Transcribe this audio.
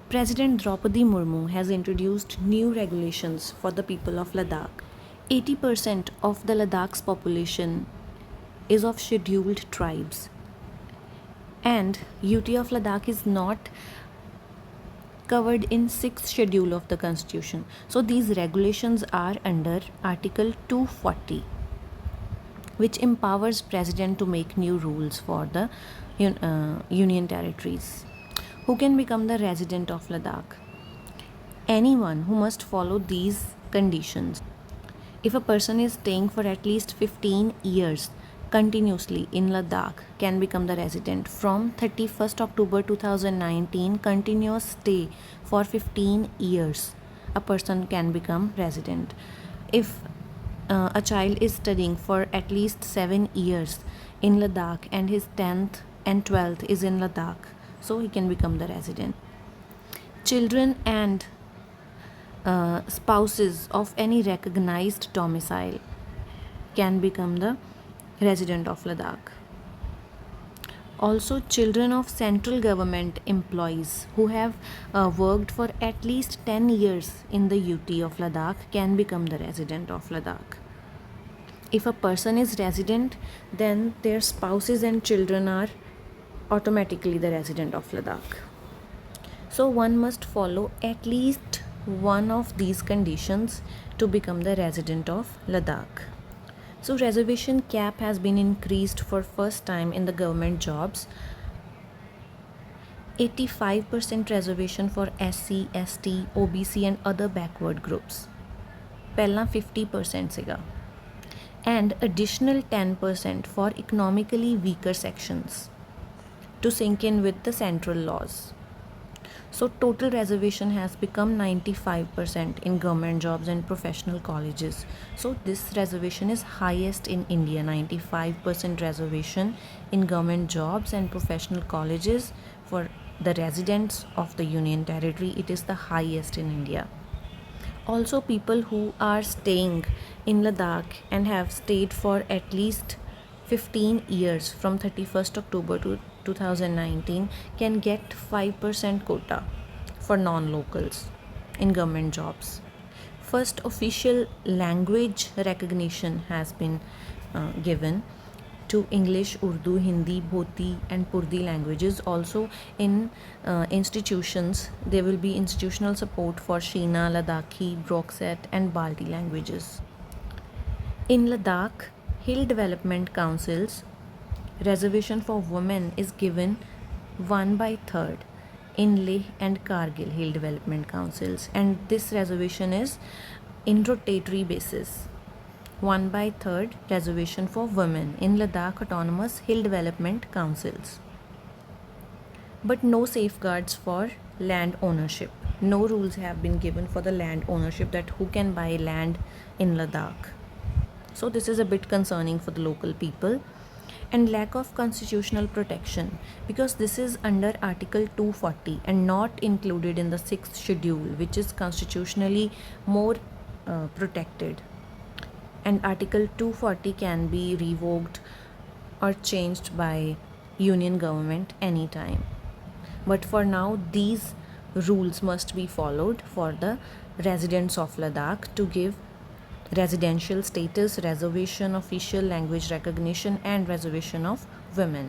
President Draupadi Murmu has introduced new regulations for the people of Ladakh. 80% of the Ladakh's population is of scheduled tribes, and UT of Ladakh is not covered in 6th schedule of the constitution. So these regulations are under Article 240, which empowers president to make new rules for the union territories. Who can become the resident of Ladakh? Anyone who must follow these conditions. If a person is staying for at least 15 years continuously in Ladakh, can become the resident. From 31st October 2019, continuous stay for 15 years, a person can become resident. If a child is studying for at least 7 years in Ladakh and his 10th and 12th is in Ladakh, so he can become the resident. Children and spouses of any recognized domicile can become the resident of Ladakh. Also, children of central government employees who have worked for at least 10 years in the UT of Ladakh can become the resident of Ladakh. If a person is resident, then their spouses and children are automatically the resident of Ladakh. So one must follow at least one of these conditions to become the resident of Ladakh. So reservation cap has been increased for first time in the government jobs. 85% reservation for SC, ST, OBC and other backward groups. पहला 50% सीगा. And additional 10% for economically weaker sections to sync in with the central laws. So total reservation has become 95% in government jobs and professional colleges. So this reservation is highest in India, 95% reservation in government jobs and professional colleges for the residents of the Union Territory. It is the highest in India. Also, people who are staying in Ladakh and have stayed for at least 15 years from 31st October to 2019 can get 5% quota for non-locals in government jobs. First official language recognition has been given to English, Urdu, Hindi, Bhoti and Purdi languages. Also in institutions, there will be institutional support for Shina, Ladakhi, Broxet and Balti languages. In Ladakh, Hill Development Councils, reservation for women is given 1/3 in Leh and Kargil Hill Development Councils, and this reservation is in rotatory basis. 1/3 reservation for women in Ladakh Autonomous Hill Development Councils. But no safeguards for land ownership. No rules have been given for the land ownership, that who can buy land in Ladakh. So this is a bit concerning for the local people. And lack of constitutional protection, because this is under Article 240 and not included in the 6th schedule, which is constitutionally more protected. And Article 240 can be revoked or changed by union government anytime. But for now, these rules must be followed for the residents of Ladakh to give residential status, reservation, official language recognition and reservation of women.